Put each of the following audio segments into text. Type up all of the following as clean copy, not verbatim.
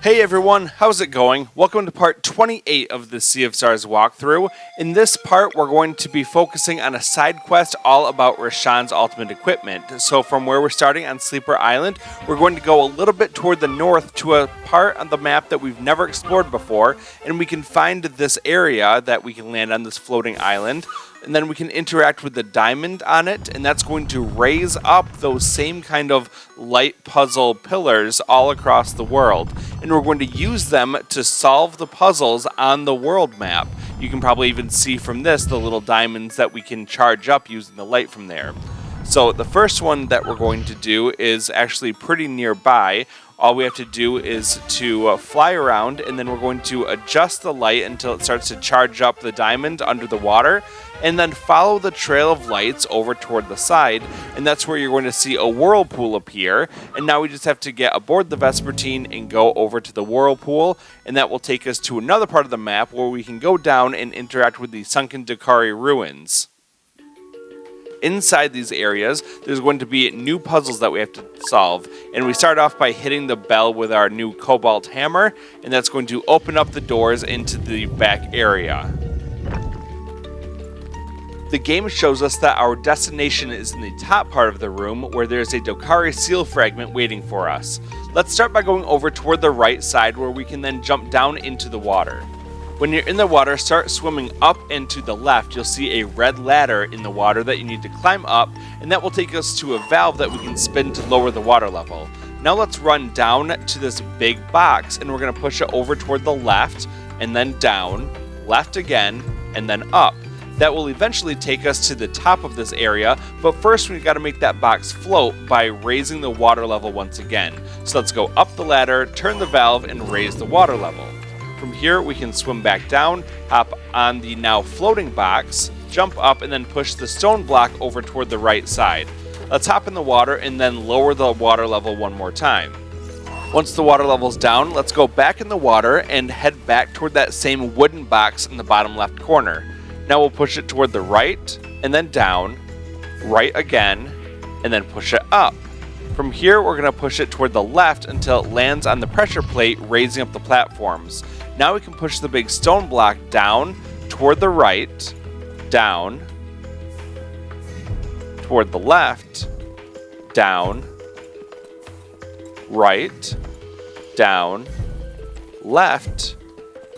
Hey everyone, how's it going? Welcome to part 28 of the Sea of Stars walkthrough. In this part, we're going to be focusing on a side quest all about Rashawn's ultimate equipment. So from where we're starting on Sleeper Island, we're going to go a little bit toward the north to a part on the map that we've never explored before, and we can find this area that we can land on this floating island. And then we can interact with the diamond on it, and that's going to raise up those same kind of light puzzle pillars all across the world. And we're going to use them to solve the puzzles on the world map. You can probably even see from this the little diamonds that we can charge up using the light from there. So the first one that we're going to do is actually pretty nearby. All we have to do is to fly around, and then we're going to adjust the light until it starts to charge up the diamond under the water, and then follow the trail of lights over toward the side, and that's where you're going to see a whirlpool appear. And now we just have to get aboard the Vespertine and go over to the whirlpool, and that will take us to another part of the map where we can go down and interact with the Sunken ruins. Inside these areas, there's going to be new puzzles that we have to solve, and we start off by hitting the bell with our new cobalt hammer, and that's going to open up the doors into the back area. The game shows us that our destination is in the top part of the room, where there's a Dokari seal fragment waiting for us. Let's start by going over toward the right side, where we can then jump down into the water. When you're in the water, start swimming up and to the left. You'll see a red ladder in the water that you need to climb up, and that will take us to a valve that we can spin to lower the water level. Now let's run down to this big box, and we're going to push it over toward the left, and then down, left again, and then up. That will eventually take us to the top of this area, but first we've got to make that box float by raising the water level once again. So let's go up the ladder, turn the valve, and raise the water level. From here, we can swim back down, hop on the now floating box, jump up, and then push the stone block over toward the right side. Let's hop in the water and then lower the water level one more time. Once the water level's down, let's go back in the water and head back toward that same wooden box in the bottom left corner. Now we'll push it toward the right, and then down, right again, and then push it up. From here, we're going to push it toward the left until it lands on the pressure plate, raising up the platforms. Now we can push the big stone block down, toward the right, down, toward the left, down, right, down, left.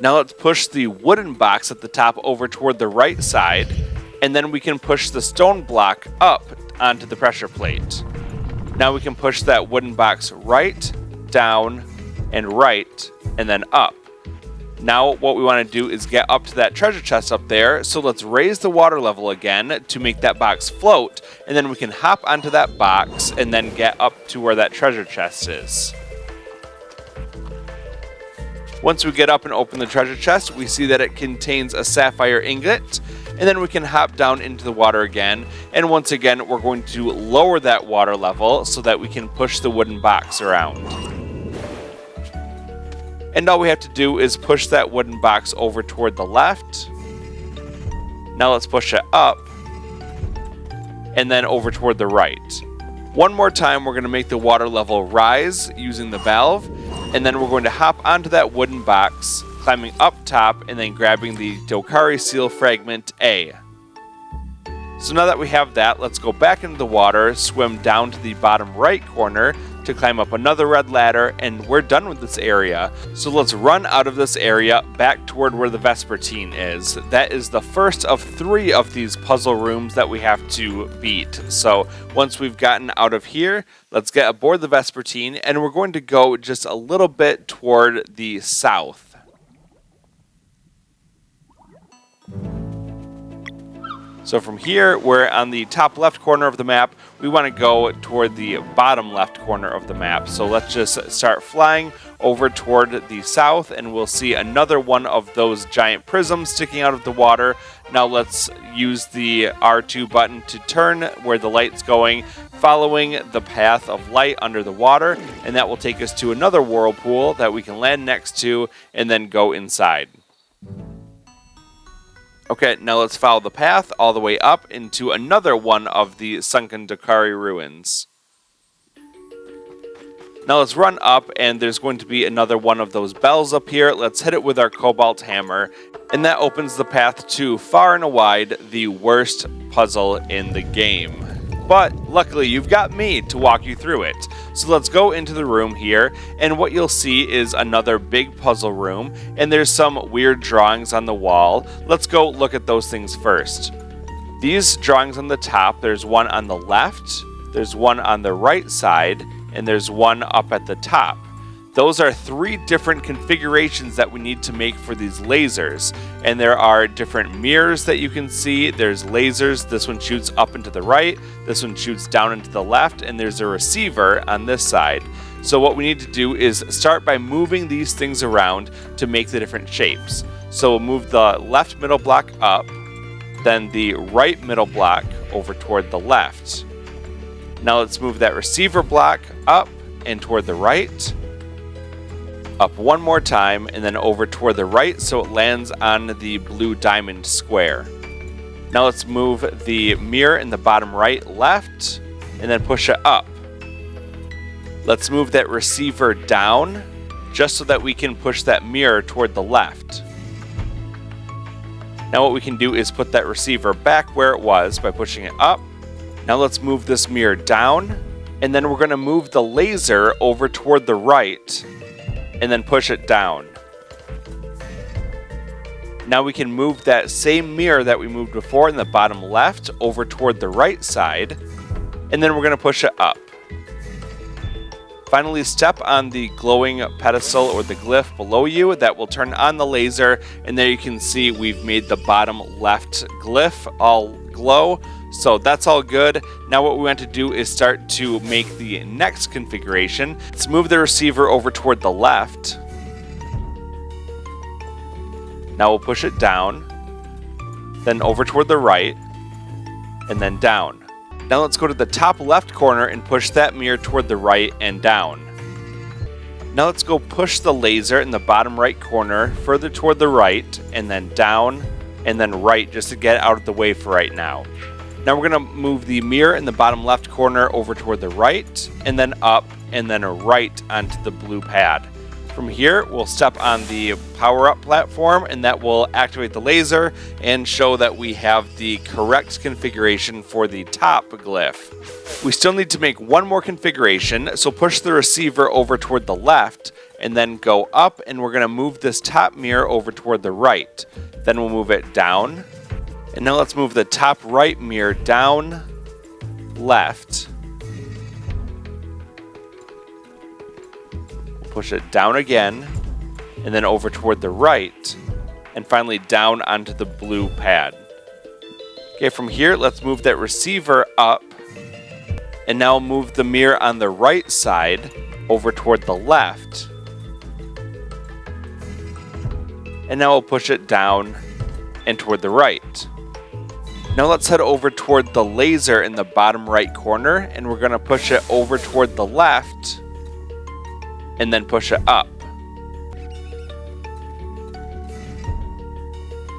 Now let's push the wooden box at the top over toward the right side, and then we can push the stone block up onto the pressure plate. Now we can push that wooden box right, down, and right, and then up. Now what we want to do is get up to that treasure chest up there, so let's raise the water level again to make that box float, and then we can hop onto that box and then get up to where that treasure chest is. Once we get up and open the treasure chest, we see that it contains a sapphire ingot, and then we can hop down into the water again, and once again we're going to lower that water level so that we can push the wooden box around. And all we have to do is push that wooden box over toward the left. Now let's push it up, and then over toward the right. One more time, we're going to make the water level rise using the valve, and then we're going to hop onto that wooden box, climbing up top, and then grabbing the Dokari seal fragment A. So now that we have that, let's go back into the water, swim down to the bottom right corner to climb up another red ladder, and we're done with this area. So let's run out of this area back toward where the Vespertine is. That is the first of 3 of these puzzle rooms that we have to beat. So once we've gotten out of here, let's get aboard the Vespertine, and we're going to go just a little bit toward the south. So from here, we're on the top left corner of the map. We want to go toward the bottom left corner of the map. So let's just start flying over toward the south, and we'll see another one of those giant prisms sticking out of the water. Now let's use the R2 button to turn where the light's going, following the path of light under the water, and that will take us to another whirlpool that we can land next to and then go inside. Okay, now let's follow the path all the way up into another one of the Sunken ruins. Now let's run up, and there's going to be another one of those bells up here. Let's hit it with our cobalt hammer, and that opens the path to, far and wide, the worst puzzle in the game. But luckily you've got me to walk you through it. So let's go into the room here, and what you'll see is another big puzzle room, and there's some weird drawings on the wall. Let's go look at those things first. These drawings on the top, there's one on the left, there's one on the right side, and there's one up at the top. Those are 3 different configurations that we need to make for these lasers, and there are different mirrors that you can see. There's lasers, this one shoots up and to the right, this one shoots down and to the left, and there's a receiver on this side. So what we need to do is start by moving these things around to make the different shapes. So we'll move the left middle block up, then the right middle block over toward the left. Now let's move that receiver block up and toward the right. Up one more time, and then over toward the right so it lands on the blue diamond square. Now let's move the mirror in the bottom right left, and then push it up. Let's move that receiver down, just so that we can push that mirror toward the left. Now what we can do is put that receiver back where it was by pushing it up. Now let's move this mirror down, and then we're going to move the laser over toward the right, and then push it down. Now we can move that same mirror that we moved before in the bottom left over toward the right side, and then we're going to push it up. Finally, step on the glowing pedestal or the glyph below you. That will turn on the laser, and there you can see we've made the bottom left glyph all glow. So that's all good. Now what we want to do is start to make the next configuration. Let's move the receiver over toward the left. Now we'll push it down, then over toward the right, and then down. Now let's go to the top left corner and push that mirror toward the right and down. Now let's go push the laser in the bottom right corner further toward the right, and then down, and then right, just to get it out of the way for right now. Now we're going to move the mirror in the bottom left corner over toward the right, and then up, and then right onto the blue pad. From here, we'll step on the power-up platform, and that will activate the laser and show that we have the correct configuration for the top glyph. We still need to make one more configuration, so push the receiver over toward the left, and then go up, and we're going to move this top mirror over toward the right. Then we'll move it down. And now let's move the top right mirror down, left. Push it down again, and then over toward the right, and finally down onto the blue pad. Okay, from here, let's move that receiver up, and now move the mirror on the right side over toward the left. And now we'll push it down and toward the right. Now let's head over toward the laser in the bottom right corner, and we're going to push it over toward the left, and then push it up.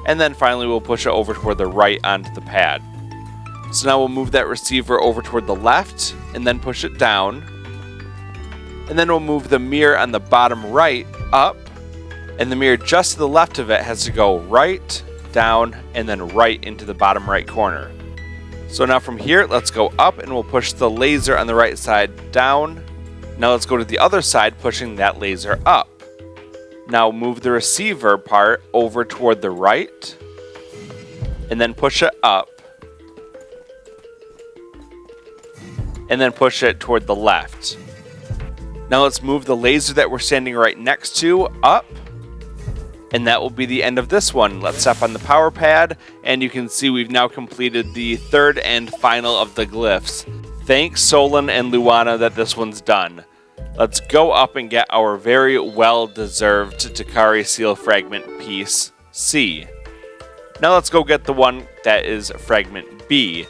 And then finally we'll push it over toward the right onto the pad. So now we'll move that receiver over toward the left, and then push it down. And then we'll move the mirror on the bottom right up, and the mirror just to the left of it has to go right, down, and then right into the bottom right corner. So now from here, let's go up, and we'll push the laser on the right side down. Now let's go to the other side, pushing that laser up. Now move the receiver part over toward the right, and then push it up, and then push it toward the left. Now let's move the laser that we're standing right next to up, and that will be the end of this one. Let's step on the power pad, and you can see we've now completed the third and final of the glyphs. Thanks Solon and Luana that this one's done. Let's go up and get our very well-deserved Takari Seal Fragment piece, C. Now let's go get the one that is Fragment B.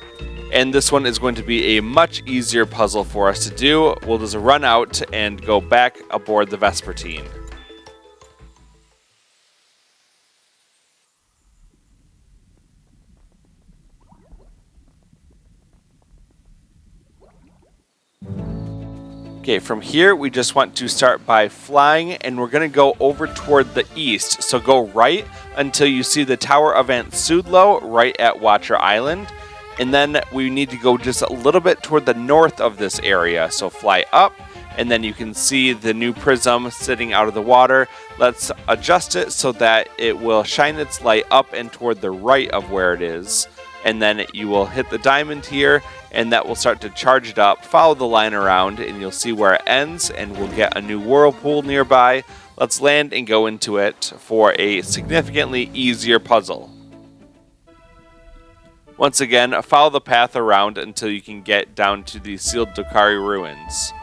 And this one is going to be a much easier puzzle for us to do. We'll just run out and go back aboard the Vespertine. Okay, from here we just want to start by flying, and we're going to go over toward the east. So go right until you see the Tower of Aunt Sudlow right at Watcher Island. And then we need to go just a little bit toward the north of this area. So fly up, and then you can see the new prism sitting out of the water. Let's adjust it so that it will shine its light up and toward the right of where it is. And then you will hit the diamond here, and that will start to charge it up. Follow the line around, and you'll see where it ends, and we'll get a new whirlpool nearby. Let's land and go into it for a significantly easier puzzle. Once again, follow the path around until you can get down to the sealed Dokari ruins.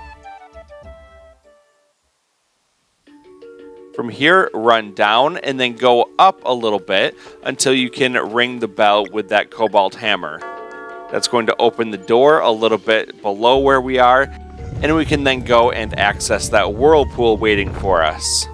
From here, run down and then go up a little bit until you can ring the bell with that cobalt hammer. That's going to open the door a little bit below where we are, and we can then go and access that whirlpool waiting for us.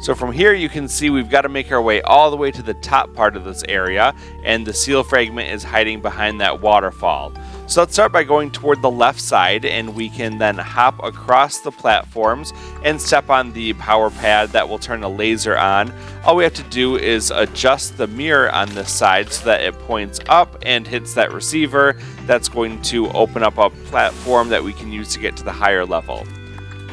So from here you can see we've got to make our way all the way to the top part of this area, and the seal fragment is hiding behind that waterfall. So let's start by going toward the left side, and we can then hop across the platforms and step on the power pad that will turn a laser on. All we have to do is adjust the mirror on this side so that it points up and hits that receiver. That's going to open up a platform that we can use to get to the higher level.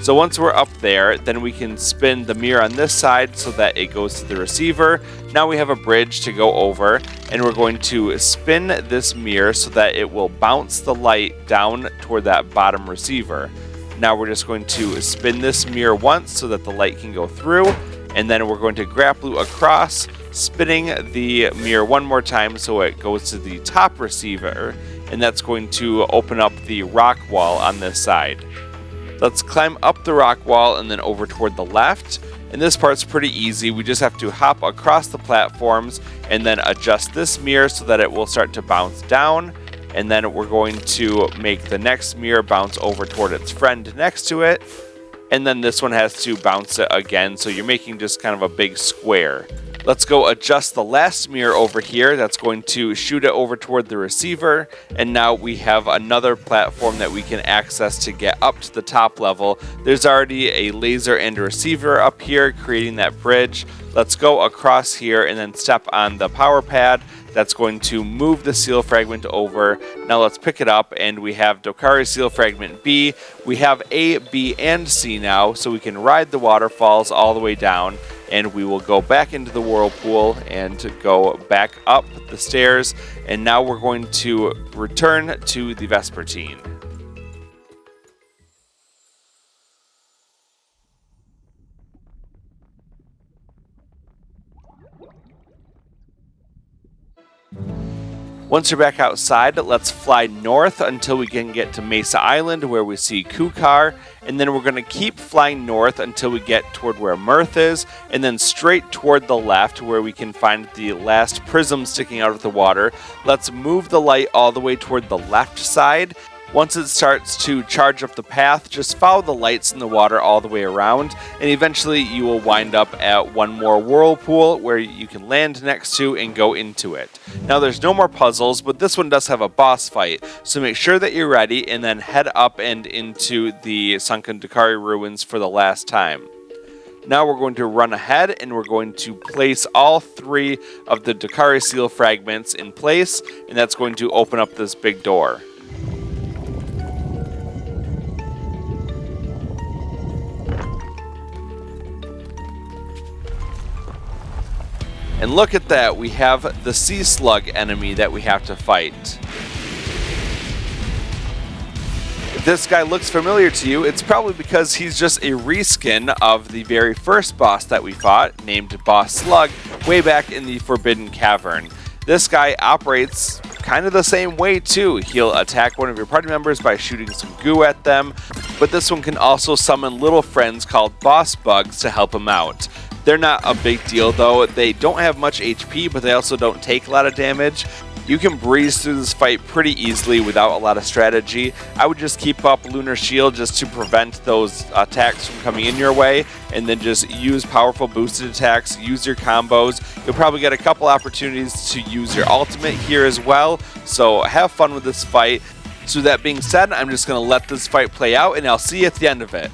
So once we're up there, then we can spin the mirror on this side so that it goes to the receiver. Now we have a bridge to go over, and we're going to spin this mirror so that it will bounce the light down toward that bottom receiver. Now we're just going to spin this mirror once so that the light can go through, and then we're going to grapple across, spinning the mirror one more time so it goes to the top receiver, and that's going to open up the rock wall on this side. Let's climb up the rock wall and then over toward the left. And this part's pretty easy. We just have to hop across the platforms and then adjust this mirror so that it will start to bounce down. And then we're going to make the next mirror bounce over toward its friend next to it. And then this one has to bounce it again, so you're making just kind of a big square. Let's go adjust the last mirror over here. That's going to shoot it over toward the receiver. And now we have another platform that we can access to get up to the top level. There's already a laser and a receiver up here creating that bridge. Let's go across here and then step on the power pad. That's going to move the seal fragment over. Now let's pick it up, and we have Dokari seal fragment B. We have A, B, and C now, so we can ride the waterfalls all the way down, and we will go back into the whirlpool and go back up the stairs, and now we're going to return to the Vespertine. Once you're back outside, let's fly north until we can get to Mesa Island where we see Kukar, and then we're going to keep flying north until we get toward where Mirth is, and then straight toward the left where we can find the last prism sticking out of the water. Let's move the light all the way toward the left side. Once it starts to charge up the path, just follow the lights in the water all the way around, and eventually you will wind up at one more whirlpool where you can land next to and go into it. Now there's no more puzzles, but this one does have a boss fight, so make sure that you're ready and then head up and into the Sunken Dokari ruins for the last time. Now we're going to run ahead and we're going to place all three of the Dokari seal fragments in place, and that's going to open up this big door. And look at that, we have the sea slug enemy that we have to fight. If this guy looks familiar to you, it's probably because he's just a reskin of the very first boss that we fought, named Boss Slug, way back in the Forbidden Cavern. This guy operates kind of the same way too. He'll attack one of your party members by shooting some goo at them, but this one can also summon little friends called boss bugs to help him out. They're not a big deal though. They don't have much HP, but they also don't take a lot of damage. You can breeze through this fight pretty easily without a lot of strategy. I would just keep up Lunar Shield just to prevent those attacks from coming in your way, and then just use powerful boosted attacks, use your combos, You'll probably get a couple opportunities to use your ultimate here as well, so have fun with this fight. So that being said, I'm just going to let this fight play out, and I'll see you at the end of it.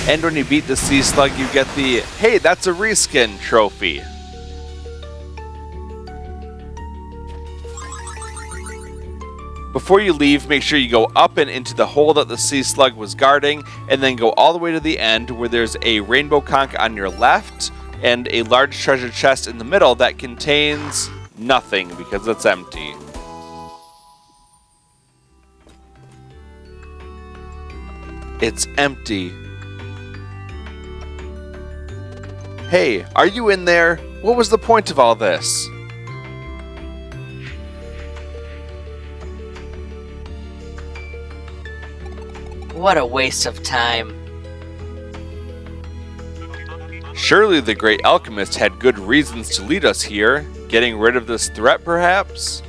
And when you beat the Sea Slug, you get the, hey, that's a reskin trophy. Before you leave, make sure you go up and into the hole that the Sea Slug was guarding, and then go all the way to the end where there's a rainbow conch on your left, and a large treasure chest in the middle that contains nothing because it's empty. It's empty. Hey, are you in there? What was the point of all this? What a waste of time. Surely the great alchemist had good reasons to lead us here. Getting rid of this threat, perhaps?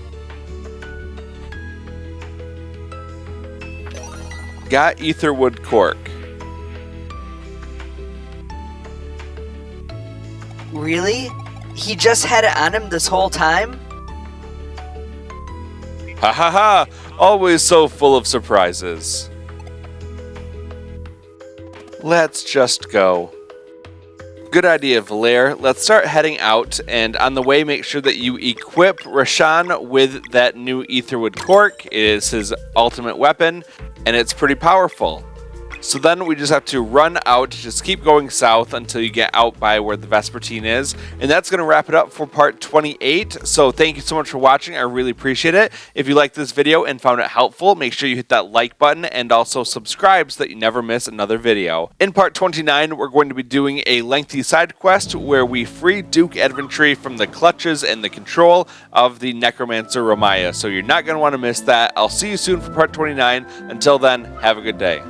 Got etherwood cork. Really? He just had it on him this whole time? Ha ha ha! Always so full of surprises. Let's just go. Good idea, Valere. Let's start heading out, and on the way, make sure that you equip Rashan with that new Etherwood Cork. It is his ultimate weapon, and it's pretty powerful. So then we just have to run out, just keep going south until you get out by where the Vespertine is. And that's going to wrap it up for part 28. So thank you so much for watching. I really appreciate it. If you liked this video and found it helpful, make sure you hit that like button and also subscribe so that you never miss another video. In part 29, we're going to be doing a lengthy side quest where we free Duke Adventry from the clutches and the control of the Necromancer Ramaya. So you're not going to want to miss that. I'll see you soon for part 29. Until then, have a good day.